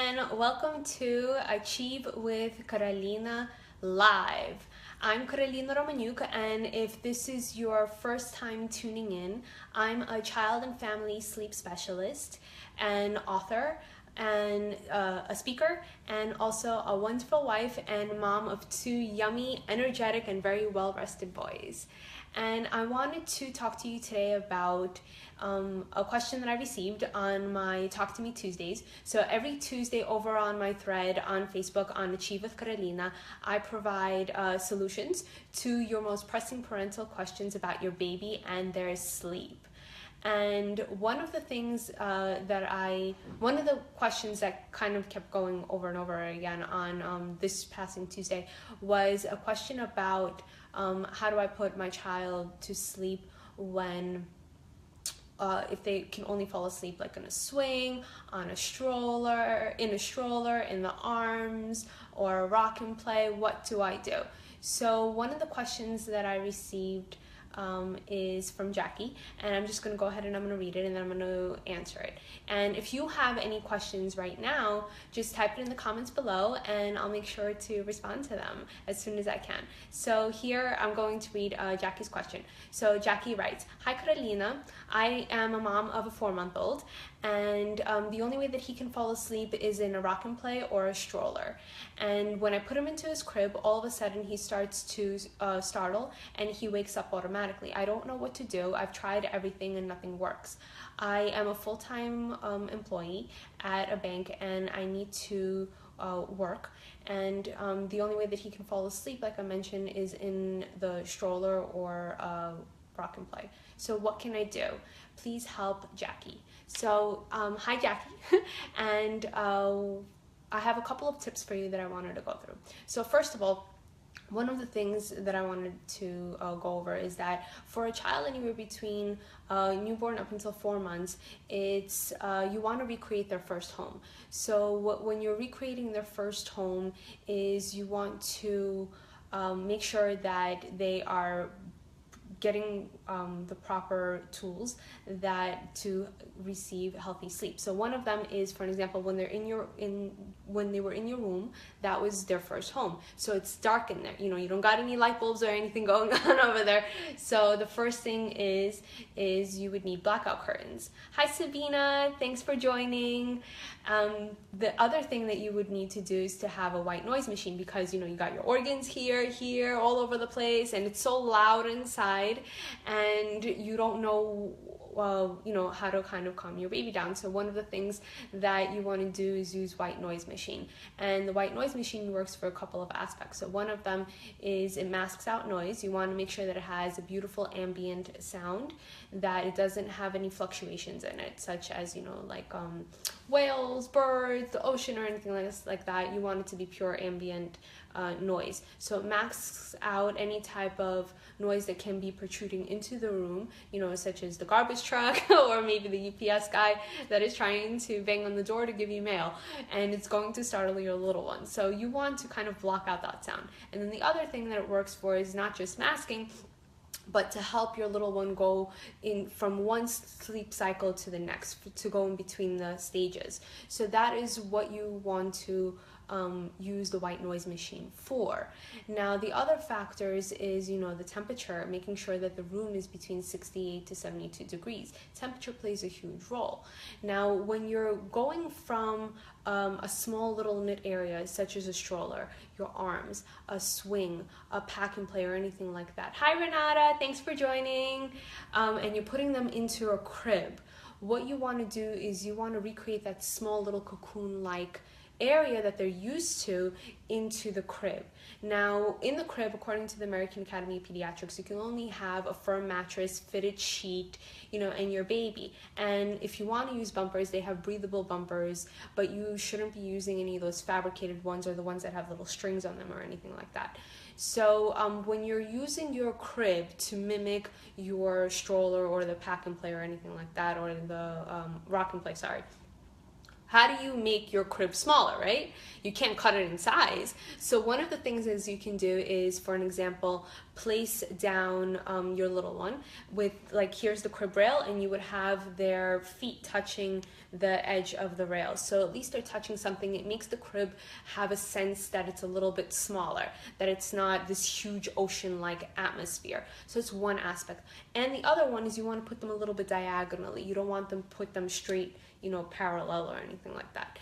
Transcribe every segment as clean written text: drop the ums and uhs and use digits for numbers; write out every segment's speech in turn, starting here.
and welcome to Achieve with Carolina Live. I'm Carolina Romaniuk, and if this is your first time tuning in, I'm a child and family sleep specialist, an author, and a speaker, and also a wonderful wife and mom of two yummy, energetic, and very well-rested boys. And I wanted to talk to you today about a question that I received on my Talk to Me Tuesdays. So every Tuesday over on my thread on Facebook on Achieve with Carolina, I provide solutions to your most pressing parental questions about your baby and their sleep. And one of the things one of the questions that kind of kept going over and over again on this passing Tuesday was a question about how do I put my child to sleep when if they can only fall asleep like in a swing, on a stroller, in the arms, or a rock and play. What do I do? So one of the questions that I received is from Jackie, and I'm just going to go ahead and I'm going to read it and then I'm going to answer it. And if you have any questions right now, just type it in the comments below and I'll make sure to respond to them as soon as I can. So here I'm going to read Jackie's question. So Jackie writes, "Hi Carolina, I am a mom of a 4-month-old, and the only way that he can fall asleep is in a rock and play or a stroller. And when I put him into his crib, all of a sudden he starts to startle and he wakes up automatically. I don't know what to do. I've tried everything and nothing works. I am a full-time employee at a bank and I need to work, and the only way that he can fall asleep, like I mentioned, is in the stroller or rock and play. So what can I do? Please help, Jackie." So hi Jackie, and I have a couple of tips for you that I wanted to go through. So first of all, one of the things that I wanted to go over is that for a child anywhere between newborn up until 4 months, it's you want to recreate their first home. So when you're recreating their first home is you want to make sure that they are getting the proper tools to receive healthy sleep. So one of them is, for an example, when they were in your room, that was their first home. So it's dark in there. You don't got any light bulbs or anything going on over there. So the first thing is you would need blackout curtains. Hi Sabina, thanks for joining. The other thing that you would need to do is to have a white noise machine, because you got your organs here, all over the place, and it's so loud inside, and you don't know how to kind of calm your baby down. So one of the things that you want to do is use white noise machine, and the white noise machine works for a couple of aspects. So one of them is it masks out noise. You want to make sure that it has a beautiful ambient sound, that it doesn't have any fluctuations in it, such as like whales, birds, the ocean, or anything like that. You want it to be pure ambient noise. So it masks out any type of noise that can be protruding into the room, such as the garbage truck or maybe the UPS guy that is trying to bang on the door to give you mail, and it's going to startle your little one. So you want to kind of block out that sound. And then the other thing that it works for is not just masking, but to help your little one go in from one sleep cycle to the next, to go in between the stages. So that is what you want to use the white noise machine for. Now the other factors is the temperature, making sure that the room is between 68 to 72 degrees. Temperature plays a huge role. Now when you're going from a small little knit area such as a stroller, your arms, a swing, a pack and play, or anything like that. Hi Renata, thanks for joining. And you're putting them into a crib. What you want to do is you want to recreate that small little cocoon-like area that they're used to into the crib. Now in the crib, according to the American Academy of Pediatrics, you can only have a firm mattress, fitted sheet, and your baby. And if you want to use bumpers, they have breathable bumpers, but you shouldn't be using any of those fabricated ones or the ones that have little strings on them or anything like that. So when you're using your crib to mimic your stroller or the pack and play or anything like that, or the rock and play, sorry, how do you make your crib smaller, right? You can't cut it in size. So one of the things is you can do is, for an example, place down your little one with, like, here's the crib rail, and you would have their feet touching the edge of the rail. So at least they're touching something. It makes the crib have a sense that it's a little bit smaller, that it's not this huge ocean-like atmosphere. So it's one aspect. And the other one is you want to put them a little bit diagonally. You don't want them put them straight, you know, parallel or anything like that,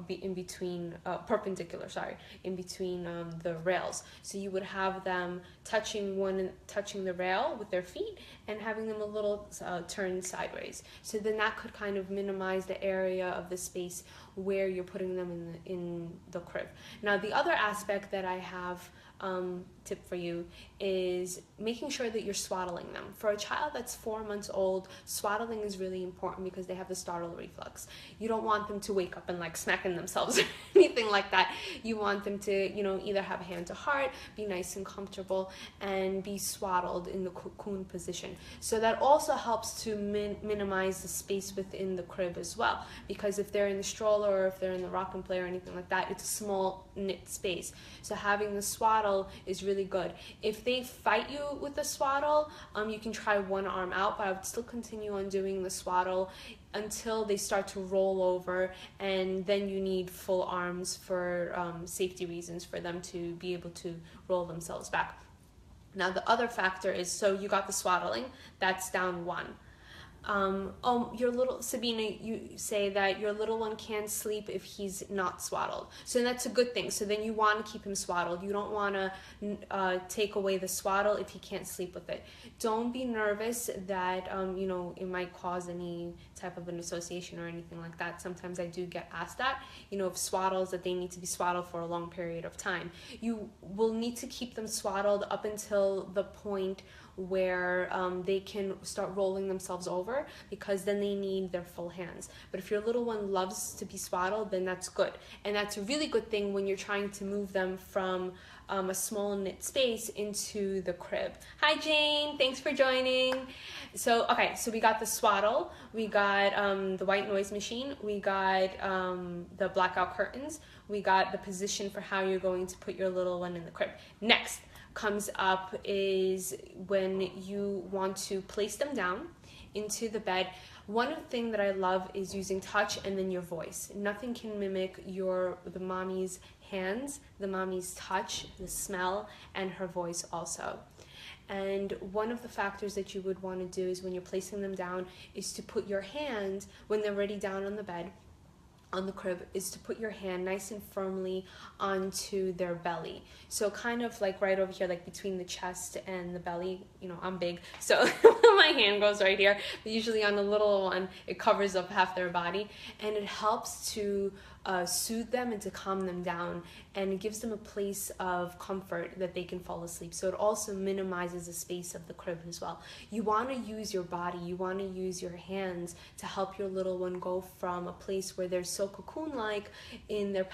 in between, perpendicular, sorry, in between the rails. So you would have them touching the rail with their feet and having them a little turned sideways. So then that could kind of minimize the area of the space where you're putting them in the crib. Now, the other aspect that I have tip for you is making sure that you're swaddling them. For a child that's 4 months old, swaddling is really important because they have the startle reflex. You don't want them to wake up and like smacking themselves or anything like that. You want them to, you know, either have a hand to heart, be nice and comfortable, and be swaddled in the cocoon position. So that also helps to minimize the space within the crib as well, because if they're in the stroller or if they're in the rock and play or anything like that, it's a small knit space. So having the swaddle is really good. If they fight you with the swaddle, you can try one arm out, but I would still continue on doing the swaddle until they start to roll over, and then you need full arms for safety reasons, for them to be able to roll themselves back. Now the other factor is, so you got the swaddling, that's down one. Your little, Sabina, you say that your little one can't sleep if he's not swaddled. So that's a good thing. So then you want to keep him swaddled. You don't want to take away the swaddle if he can't sleep with it. Don't be nervous that, you know, it might cause any type of an association or anything like that. Sometimes I do get asked that, you know, if swaddles, that they need to be swaddled for a long period of time. You will need to keep them swaddled up until the point where they can start rolling themselves over, because then they need their full hands. But if your little one loves to be swaddled, then that's good. And that's a really good thing when you're trying to move them from a small knit space into the crib. Hi Jane, thanks for joining. So, okay, so we got the swaddle, we got the white noise machine, we got the blackout curtains, we got the position for how you're going to put your little one in the crib. Next comes up is when you want to place them down into the bed. One thing that I love is using touch and then your voice. Nothing can mimic the mommy's hands, the mommy's touch, the smell, and her voice also. And one of the factors that you would want to do is when you're placing them down is to put your hand, when they're already down on the bed, on the crib, is to put your hand nice and firmly onto their belly. So kind of like right over here, like between the chest and the belly. You know, I'm big, so my hand goes right here. But usually on the little one, it covers up half their body, and it helps to soothe them and to calm them down, and it gives them a place of comfort that they can fall asleep. So it also minimizes the space of the crib as well. You want to use your body, you want to use your hands to help your little one go from a place where they're so cocoon-like in their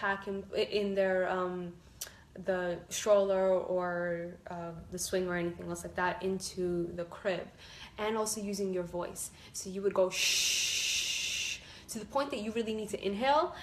the stroller or the swing or anything else like that, into the crib. And also using your voice. So you would go shh, to the point that you really need to inhale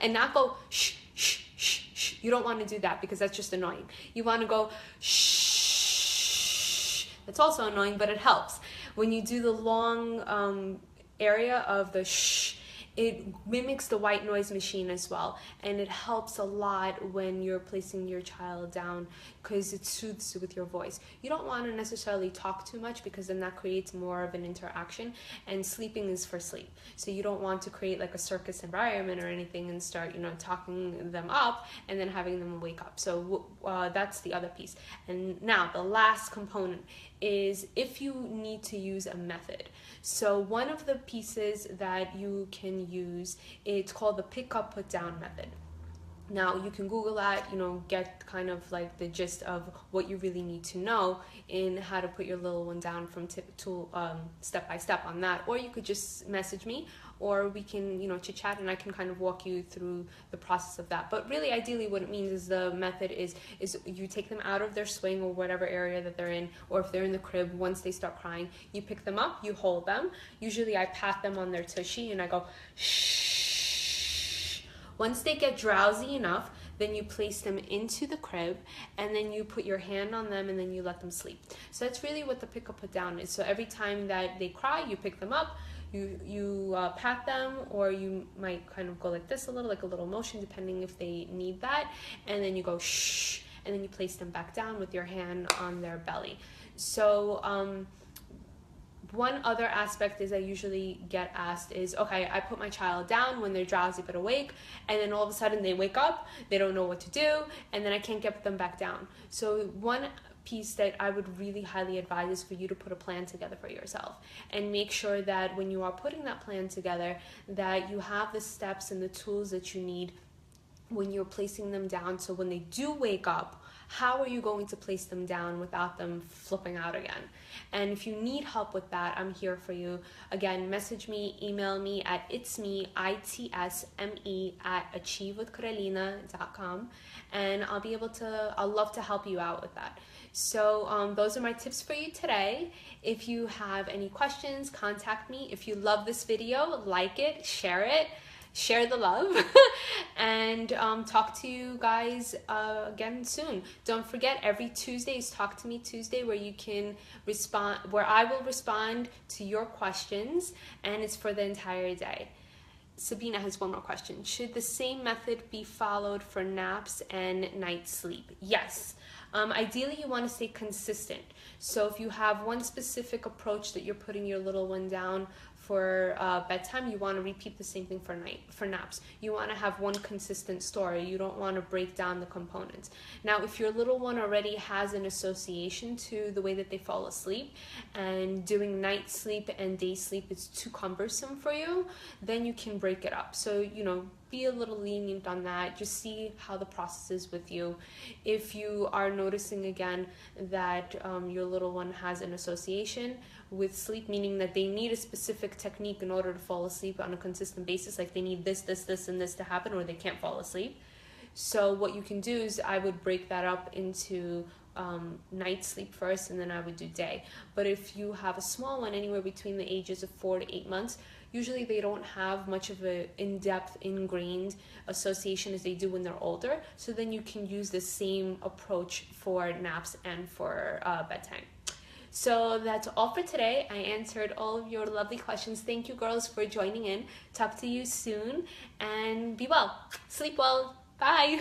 and not go shh, shh, shh, shh. You don't want to do that because that's just annoying. You want to go shh. That's also annoying, but it helps. When you do the long area of the shh, it mimics the white noise machine as well, and it helps a lot when you're placing your child down because it soothes with your voice. You don't want to necessarily talk too much because then that creates more of an interaction, and sleeping is for sleep. So you don't want to create like a circus environment or anything and start, you know, talking them up and then having them wake up. So that's the other piece. And now the last component is if you need to use a method. So one of the pieces that you can use, it's called the pick up put down method. Now you can Google that, you know, get kind of like the gist of what you really need to know in how to put your little one down from step by step on that. Or you could just message me, or we can, you know, chit chat and I can kind of walk you through the process of that. But really, ideally, what it means is the method is you take them out of their swing or whatever area that they're in, or if they're in the crib, once they start crying, you pick them up, you hold them. Usually I pat them on their tushy and I go shh. Once they get drowsy enough, then you place them into the crib, and then you put your hand on them, and then you let them sleep. So that's really what the pick up, put down is. So every time that they cry, you pick them up, you pat them, or you might kind of go like this a little, like a little motion, depending if they need that, and then you go shh, and then you place them back down with your hand on their belly. So one other aspect is I usually get asked is, okay, I put my child down when they're drowsy but awake, and then all of a sudden they wake up, they don't know what to do, and then I can't get them back down. So one piece that I would really highly advise is for you to put a plan together for yourself, and make sure that when you are putting that plan together, that you have the steps and the tools that you need when you're placing them down. So when they do wake up, how are you going to place them down without them flipping out again? And if you need help with that, I'm here for you. Again, message me, email me at itsme@achievewithcarolina.com, and I'll love to help you out with that. So those are my tips for you today. If you have any questions, contact me. If you love this video, like it, share the love, and talk to you guys again soon. Don't forget, every Tuesday is Talk to Me Tuesday, where you can respond, where I will respond to your questions, and it's for the entire day. Sabina has one more question. Should the same method be followed for naps and night sleep? Yes. Ideally, you want to stay consistent. So if you have one specific approach that you're putting your little one down for bedtime, you want to repeat the same thing for naps. You want to have one consistent story. You don't want to break down the components. Now, if your little one already has an association to the way that they fall asleep, and doing night sleep and day sleep is too cumbersome for you, then you can break it up. So, be a little lenient on that. Just see how the process is with you. If you are noticing again that your little one has an association with sleep, meaning that they need a specific technique in order to fall asleep on a consistent basis, like they need this, and this to happen, or they can't fall asleep. So what you can do is I would break that up into night sleep first, and then I would do day. But if you have a small one, anywhere between the ages of 4 to 8 months, usually they don't have much of an in-depth, ingrained association as they do when they're older. So then you can use the same approach for naps and for bedtime. So that's all for today. I answered all of your lovely questions. Thank you, girls, for joining in. Talk to you soon, and be well. Sleep well. Bye.